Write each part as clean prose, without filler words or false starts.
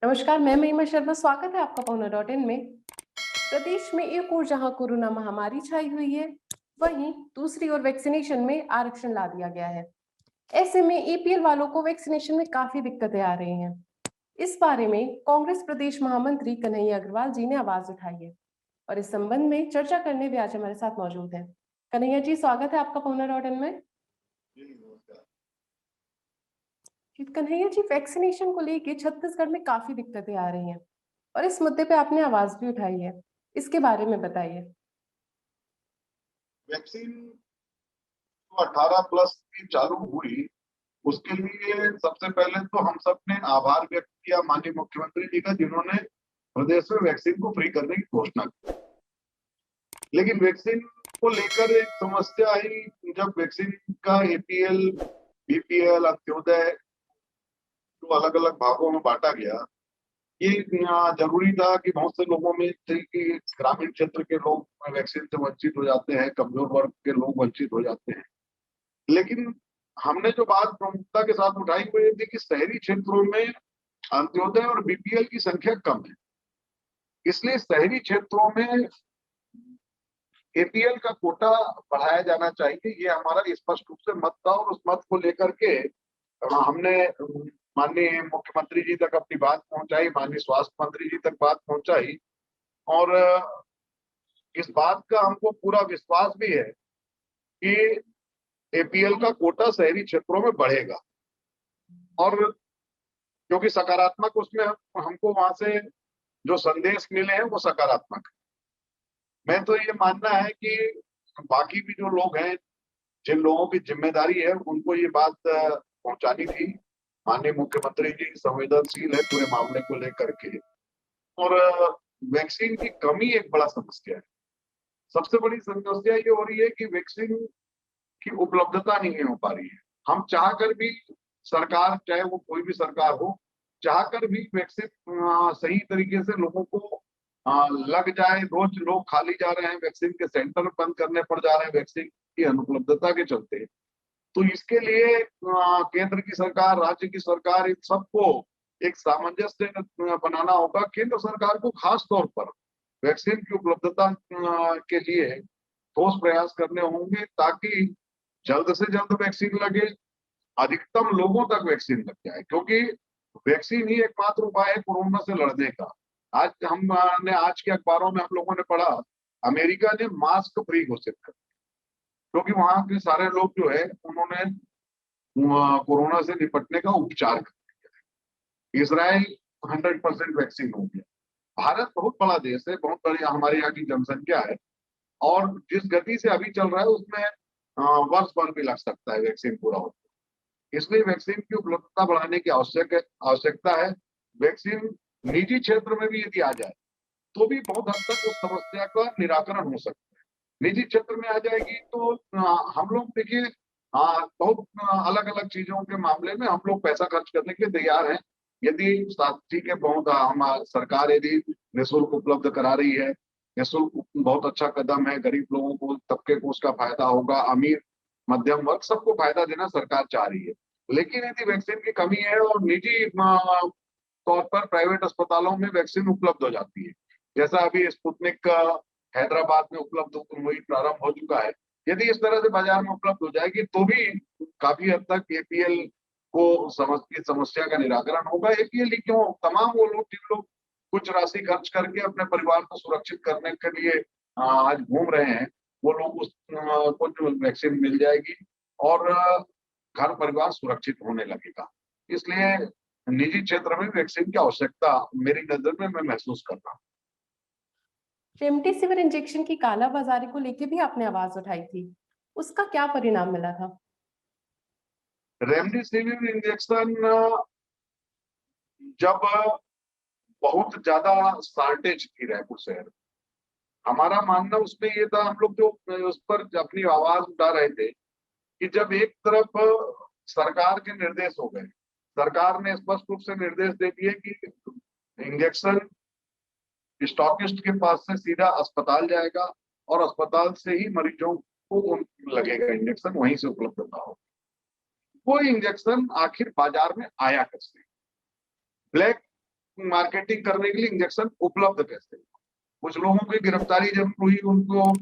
नमस्कार, मैं महिमा शर्मा। स्वागत है आपका पहुना डॉट इन में। प्रदेश में एक ओर जहां कोरोना महामारी छाई हुई है, वहीं दूसरी ओर वैक्सीनेशन में आरक्षण ला दिया गया है। ऐसे में एपीएल वालों को वैक्सीनेशन में काफी दिक्कतें आ रही हैं। इस बारे में कांग्रेस प्रदेश महामंत्री कन्हैया अग्रवाल जी ने आवाज उठाई है और इस संबंध में चर्चा करने भी आज हमारे साथ मौजूद है। कन्हैया जी, स्वागत है आपका पहुना डॉट इन में। कन्हैया जी, वैक्सीनेशन को लेके छत्तीसगढ़ में काफी दिक्कतें आ रही हैं और इस मुद्दे पे आपने आवाज भी उठाई है। इसके बारे में बताइए। वैक्सीन जो 18 प्लस की चालू हुई, उसके लिए सबसे पहले तो हम सब ने आभार व्यक्त किया माननीय मुख्यमंत्री जी का, जिन्होंने प्रदेश में वैक्सीन को फ्री करने की घोषणा की। लेकिन वैक्सीन को लेकर एक समस्या आई जब वैक्सीन का एपीएल, बीपीएल, अंत्योदय जो अलग अलग भागों में बांटा गया। ये जरूरी था कि बहुत से लोगों में थे कि ग्रामीण क्षेत्र के लोग वैक्सीन से वंचित हो जाते हैं, कमजोर वर्ग के लोग वंचित हो जाते हैं। लेकिन हमने जो बात प्रमुखता के साथ उठाई वो ये थी कि शहरी क्षेत्रों में अंत्योदय और बीपीएल की संख्या कम है, इसलिए शहरी क्षेत्रों में एपीएल का कोटा बढ़ाया जाना चाहिए। ये हमारा स्पष्ट रूप से मत था और उस मत को लेकर के हमने माननीय मुख्यमंत्री जी तक अपनी बात पहुंचाई, माननीय स्वास्थ्य मंत्री जी तक बात पहुंचाई। और इस बात का हमको पूरा विश्वास भी है कि एपीएल का कोटा शहरी क्षेत्रों में बढ़ेगा। और क्योंकि सकारात्मक उसमें हमको वहां से जो संदेश मिले हैं वो सकारात्मक है। मैं तो ये मानना है कि बाकी भी जो लोग हैं, जिन लोगों की जिम्मेदारी है, उनको ये बात पहुंचानी थी। माननीय मुख्यमंत्री जी संवेदनशील है पूरे मामले को लेकर के। और वैक्सीन की कमी एक बड़ा समस्या है। सबसे बड़ी समस्या ये हो रही है कि वैक्सीन की उपलब्धता नहीं हो पा रही है। हम चाहकर भी, सरकार चाहे वो कोई भी सरकार हो, चाहकर भी वैक्सीन सही तरीके से लोगों को लग जाए। रोज लोग खाली जा रहे हैं, वैक्सीन के सेंटर बंद करने पड़ जा रहे हैं वैक्सीन की अनुपलब्धता के चलते। तो इसके लिए केंद्र की सरकार, राज्य की सरकार, इन सबको एक सामंजस्य बनाना होगा। केंद्र सरकार को खास तौर पर वैक्सीन की उपलब्धता के लिए ठोस प्रयास करने होंगे ताकि जल्द से जल्द वैक्सीन लगे, अधिकतम लोगों तक वैक्सीन लग जाए, क्योंकि वैक्सीन ही एकमात्र उपाय है कोरोना से लड़ने का। आज के अखबारों में हम लोगों ने पढ़ा, अमेरिका ने मास्क फ्री घोषित कर, क्योंकि वहां के सारे लोग जो है उन्होंने कोरोना से निपटने का उपचार कर। इसराइल 100% वैक्सीन हो गया। भारत बहुत बड़ा देश है, बहुत बड़ी हमारे यहाँ की जनसंख्या है, और जिस गति से अभी चल रहा है उसमें वर्ष भर भी लग सकता है वैक्सीन पूरा हो। इसलिए वैक्सीन की उपलब्धता बढ़ाने की आवश्यकता है। वैक्सीन निजी क्षेत्र में भी यदि आ जाए तो भी बहुत हद तक उस समस्या का निराकरण हो सकता है। निजी क्षेत्र में आ जाएगी तो हम लोग देखिए, बहुत अलग अलग चीजों के मामले में हम लोग पैसा खर्च करने के लिए तैयार हैं। यदि ठीक है, बहुत हम सरकार यदि निःशुल्क उपलब्ध करा रही है, निःशुल्क बहुत अच्छा कदम है। गरीब लोगों को, तबके को उसका फायदा होगा। अमीर, मध्यम वर्ग, सबको फायदा देना सरकार चाह रही है। लेकिन यदि वैक्सीन की कमी है और निजी तौर पर प्राइवेट अस्पतालों में वैक्सीन उपलब्ध हो जाती है, जैसा अभी स्पुतनिक हैदराबाद में उपलब्ध हुई, प्रारंभ हो चुका है। यदि इस तरह से बाजार में उपलब्ध हो जाएगी तो भी काफी हद तक एपीएल को समस्या का निराकरण होगा। एपीएल ही क्यों, तमाम वो लोग जिन लोग कुछ राशि खर्च करके अपने परिवार को सुरक्षित करने के लिए आज घूम रहे हैं, वो लोग को जो वैक्सीन मिल जाएगी और घर परिवार सुरक्षित होने लगेगा। इसलिए निजी क्षेत्र में वैक्सीन की आवश्यकता मेरी नजर में मैं महसूस कर रहा हूँ। रेमडेसिविर इंजेक्शन की कालाबाजारी को लेके भी आपने आवाज उठाई थी, उसका क्या परिणाम मिला था? रेमडेसिविर इंजेक्शन जब बहुत ज्यादा शॉर्टेज थी रायपुर शहर में, हमारा मानना उसमें ये था, हम लोग जो उस पर अपनी आवाज उठा रहे थे कि जब एक तरफ सरकार के निर्देश हो गए, सरकार ने स्पष्ट रूप से निर्देश दे दिए कि इंजेक्शन स्टॉकिस्ट के पास से सीधा अस्पताल जाएगा और अस्पताल से ही मरीजों को लगेगा इंजेक्शन, वहीं से उपलब्धता हो। वो इंजेक्शन आखिर बाजार में आया कैसे? ब्लैक मार्केटिंग करने के लिए इंजेक्शन उपलब्ध कैसे हुआ? कुछ लोगों की गिरफ्तारी जरूर हुई, उनको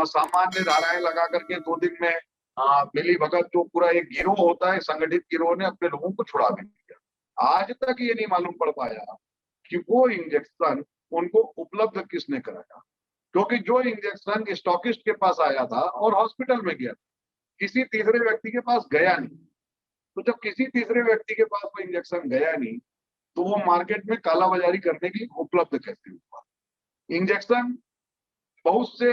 सामान्य धाराएं लगा करके 2 दिन में मिली भगत जो पूरा एक गिरोह होता है, संगठित गिरोह ने अपने लोगों को छुड़ा भी दिया। आज तक ये नहीं मालूम पड़ पाया कि वो इंजेक्शन उनको उपलब्ध किसने कराया, क्योंकि जो इंजेक्शन स्टॉकिस्ट के पास आया था और हॉस्पिटल में गया, किसी तीसरे व्यक्ति के पास गया नहीं। तो जब किसी तीसरे व्यक्ति के पास वो इंजेक्शन गया नहीं, तो वो मार्केट में कालाबाजारी करने के लिए उपलब्ध कैसे हुआ? इंजेक्शन बहुत से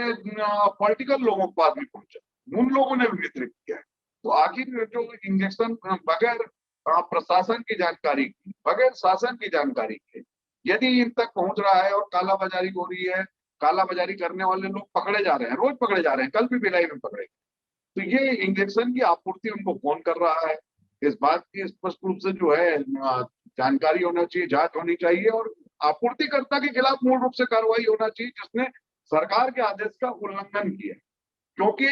पॉलिटिकल लोगों के पास भी पहुंचा, उन लोगों ने भी वितरित किया है। तो आखिर जो इंजेक्शन बगैर प्रशासन की जानकारी की, बगैर शासन की जानकारी के यदि इन तक पहुंच रहा है और कालाबाजारी हो रही है, कालाबाजारी करने वाले लोग पकड़े जा रहे हैं, रोज पकड़े जा रहे हैं, कल भी भिलाई में पकड़े, तो ये इंजेक्शन की आपूर्ति उनको कौन कर रहा है? इस बात की स्पष्ट रूप से जो है जानकारी होना चाहिए, जांच होनी चाहिए और आपूर्तिकर्ता के खिलाफ मूल रूप से कार्रवाई होना चाहिए जिसने सरकार के आदेश का उल्लंघन किया। क्योंकि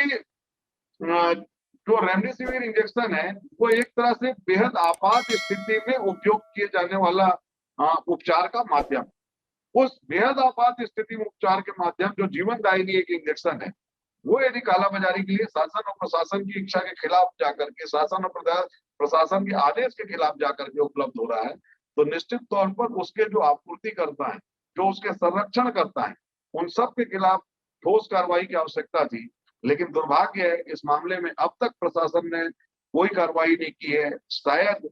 जो रेमडेसिविर इंजेक्शन है वो एक तरह से बेहद आपात स्थिति में उपयोग किए जाने वाला उपचार का माध्यम, उस बेहद आपात स्थिति में उपचार के माध्यम जो जीवनदायिनी एक इंजेक्शन है, वो यदि कालाबाजारी के लिए शासन और प्रशासन की इच्छा के खिलाफ जाकर के, शासन और प्रशासन के आदेश के खिलाफ जाकर के उपलब्ध हो रहा है, तो निश्चित तौर पर उसके जो आपूर्ति करता है, जो उसके संरक्षण करता है, उन सब के खिलाफ ठोस कार्रवाई की आवश्यकता थी। लेकिन दुर्भाग्य है इस मामले में अब तक प्रशासन ने कोई कार्रवाई नहीं की है। शायद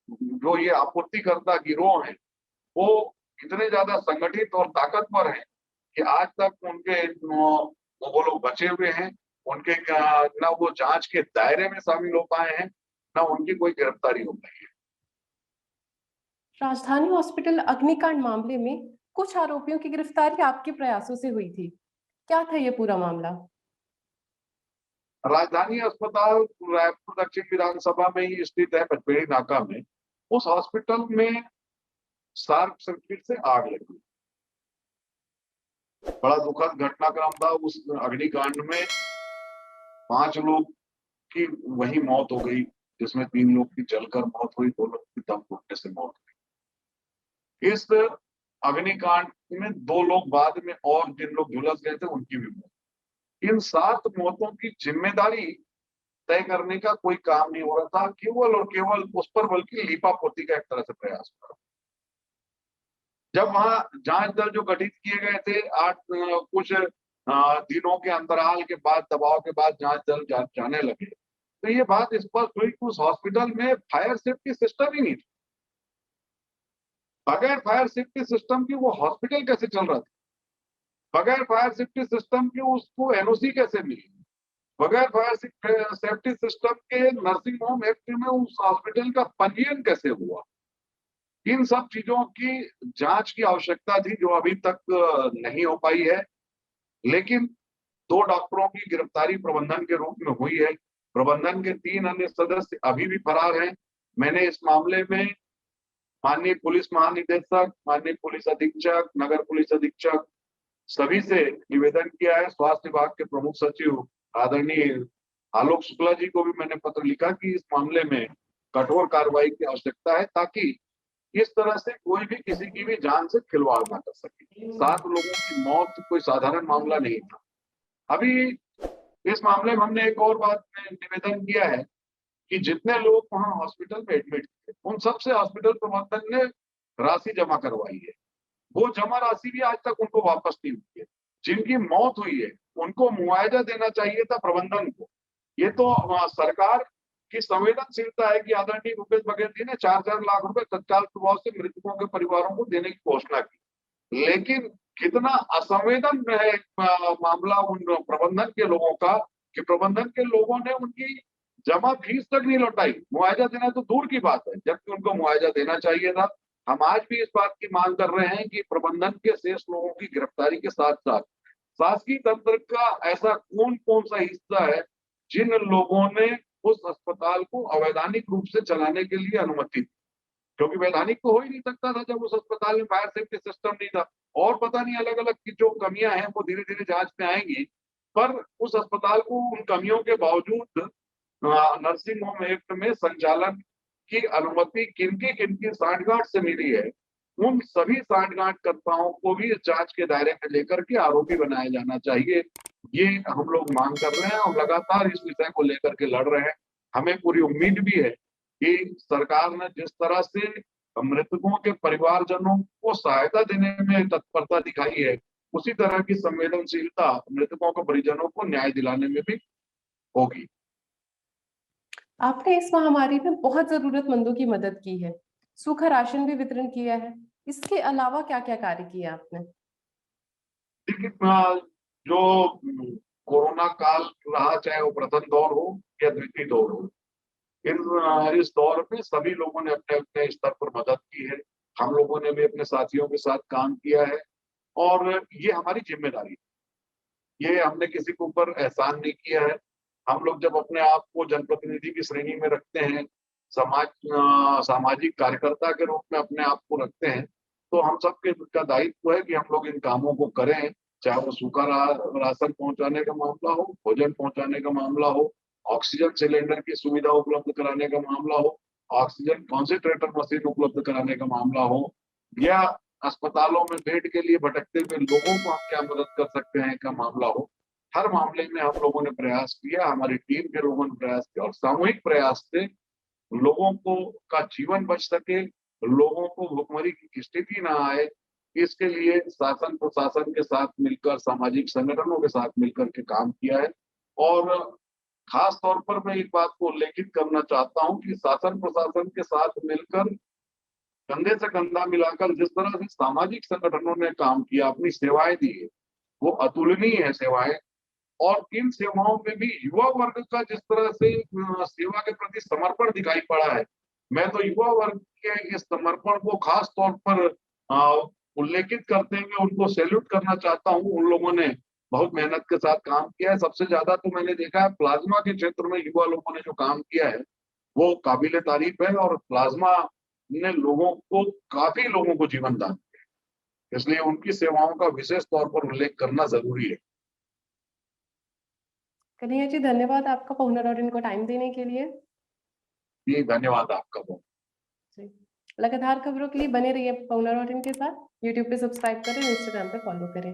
जो ये आपूर्तिकर्ता गिरोह है वो इतने ज्यादा संगठित और ताकतवर है कि आज तक उनके वो लोग बचे हुए हैं, उनके ना वो जांच के दायरे में शामिल हो पाए हैं, ना उनकी कोई गिरफ्तारी हो पाई है। राजधानी हॉस्पिटल अग्निकांड मामले में कुछ आरोपियों की गिरफ्तारी आपके प्रयासों से हुई थी, क्या था ये पूरा मामला? राजधानी अस्पताल रायपुर दक्षिण विधानसभा में ही स्थित है, पचपेड़ी नाका में। उस हॉस्पिटल में शॉर्ट सर्किट से आग लगी, बड़ा दुखद घटनाक्रम था। उस अग्निकांड में 5 लोग की वही मौत हो गई, जिसमें 3 लोग की जलकर मौत हुई, 2 लोग की दम घुटने से मौत हुई। इस अग्निकांड में 2 लोग बाद में और जिन लोग झुलस गए थे उनकी भी मौत। इन 7 मौतों की जिम्मेदारी तय करने का कोई काम नहीं हो रहा था, केवल और केवल उस पर बल्कि लीपापोती का एक तरह से प्रयास हो रहा। जब वहां जांच दल जो गठित किए गए थे, 8 कुछ दिनों के अंतराल के बाद, दबाव के बाद जांच दल जाने लगे, तो ये बात स्पष्ट हुई कि उस हॉस्पिटल में फायर सेफ्टी सिस्टम ही नहीं था। बगैर फायर सेफ्टी सिस्टम की वो हॉस्पिटल कैसे चल रहा था? बगैर फायर सेफ्टी सिस्टम की उसको एनओसी कैसे मिली? बगैर फायर सेफ्टी सिस्टम के नर्सिंग होम एक्ट में उस हॉस्पिटल का पंजीयन कैसे हुआ? इन सब चीजों की जांच की आवश्यकता थी जो अभी तक नहीं हो पाई है। लेकिन 2 डॉक्टरों की गिरफ्तारी प्रबंधन के रूप में हुई है। प्रबंधन के 3 अन्य सदस्य अभी भी फरार हैं। मैंने इस मामले में माननीय पुलिस महानिदेशक, माननीय पुलिस अधीक्षक, नगर पुलिस अधीक्षक सभी से निवेदन किया है। स्वास्थ्य विभाग के प्रमुख सचिव आदरणीय आलोक शुक्ला जी को भी मैंने पत्र लिखा कि इस मामले में कठोर कार्रवाई की आवश्यकता है, ताकि इस तरह से कोई भी किसी की भी जान से खिलवाड़ ना कर सके। 7 लोगों की मौत कोई साधारण मामला नहीं था। अभी इस मामले में हमने एक और बात में निवेदन किया है कि जितने लोग वहां हॉस्पिटल में एडमिट थे, उन सबसे हॉस्पिटल प्रबंधन ने राशि जमा करवाई है। वो जमा राशि भी आज तक उनको वापस नहीं हुई है। जिनकी मौत हुई है उनको मुआवजा देना चाहिए था प्रबंधन को। ये तो सरकार की संवेदनशीलता है कि आदरणीय भूपेश बघेल जी ने 4-4 लाख रुपए तत्काल प्रभाव से मृतकों के परिवारों को देने की घोषणा की। लेकिन कितना असंवेदन है मामला उन प्रबंधन के लोगों का कि प्रबंधन के लोगों ने उनकी जमा फीस तक नहीं लौटाई। मुआवजा देना तो दूर की बात है, जबकि उनको मुआवजा देना चाहिए था। हम आज भी इस बात की मांग कर रहे हैं कि प्रबंधन के शेष लोगों की गिरफ्तारी के साथ साथ शासकीय तंत्र का ऐसा कौन कौन सा हिस्सा है जिन लोगों ने उस अस्पताल को अवैधानिक रूप से चलाने के लिए अनुमति दी, क्योंकि वैधानिक तो हो ही नहीं सकता था जब उस अस्पताल में फायर सेफ्टी सिस्टम नहीं था। और पता नहीं अलग अलग की जो कमियां हैं वो धीरे धीरे जांच में आएंगी, पर उस अस्पताल को उन कमियों के बावजूद नर्सिंग होम एक्ट में संचालन की अनुमति किनकी साठगांठ से मिली है, उन सभी सांठगांठकर्ताओं को भी इस जांच के दायरे में लेकर के आरोपी बनाया जाना चाहिए। ये हम लोग मांग कर रहे हैं और लगातार इस विषय को लेकर के लड़ रहे हैं। हमें पूरी उम्मीद भी है कि सरकार ने जिस तरह से मृतकों के परिवारजनों को सहायता देने में तत्परता दिखाई है, उसी तरह की संवेदनशीलता मृतकों के परिजनों को न्याय दिलाने में भी होगी। आपने इस महामारी में बहुत जरूरतमंदों की मदद की है, सूखा राशन भी वितरण किया है। इसके अलावा क्या-क्या कार्य किए आपने? देखिए जो कोरोना काल रहा, चाहे वो प्रथम दौर हो या द्वितीय दौर हो, इस दौर में सभी लोगों ने अपने-अपने स्तर पर मदद की है। हम लोगों ने भी अपने साथियों के साथ काम किया है और ये हमारी ज़िम्मेदारी है। ये हमने किसी के ऊपर एहसान नहीं किया है। हम लोग जब अपने आप को जनप्रतिनिधि की श्रेणी में रखते हैं, सामाजिक कार्यकर्ता के रूप में अपने आप को रखते हैं, तो हम सबके का दायित्व है कि हम लोग इन कामों को करें, चाहे वो सूखा राशन पहुँचाने का मामला हो, भोजन पहुँचाने का मामला हो, ऑक्सीजन सिलेंडर की सुविधा उपलब्ध कराने का मामला हो, ऑक्सीजन कॉन्सन्ट्रेटर मशीन उपलब्ध कराने का मामला हो, या अस्पतालों में बेड के लिए भटकते हुए लोगों को हम क्या मदद कर सकते हैं का मामला हो। हर मामले में हम लोगों ने प्रयास किया, हमारी टीम के लोगों ने प्रयास किया और सामूहिक प्रयास से लोगों को का जीवन बच सके, लोगों को भुखमरी की स्थिति ना आए, इसके लिए शासन प्रशासन के साथ मिलकर, सामाजिक संगठनों के साथ मिलकर के काम किया है। और खास तौर पर मैं एक बात को उल्लेखित करना चाहता हूँ कि शासन प्रशासन के साथ मिलकर कंधे से कंधा मिलाकर जिस तरह से सामाजिक संगठनों ने काम किया, अपनी सेवाएं दी है, वो अतुलनीय है सेवाएं। और इन सेवाओं में भी युवा वर्ग का जिस तरह से सेवा के प्रति समर्पण दिखाई पड़ा है, मैं तो युवा वर्ग के इस समर्पण को खास तौर पर उल्लेखित करते हुए उनको सैल्यूट करना चाहता हूँ। उन लोगों ने बहुत मेहनत के साथ काम किया है। सबसे ज्यादा तो मैंने देखा है प्लाज्मा के क्षेत्र में युवा लोगों ने जो काम किया है, वो काबिले तारीफ है और प्लाज्मा ने लोगों को काफी लोगों को जीवन दान दिया है। इसलिए उनकी सेवाओं का विशेष तौर पर उल्लेख करना जरूरी है। कन्हैया जी, धन्यवाद आपका पहुना डॉट इन को टाइम देने के लिए। जी, धन्यवाद आपका बहुत। जी। लगातार खबरों के लिए बने रहिए पहुना डॉट इन के साथ। यूट्यूब पे सब्सक्राइब करें, इंस्टाग्राम पे फॉलो करें।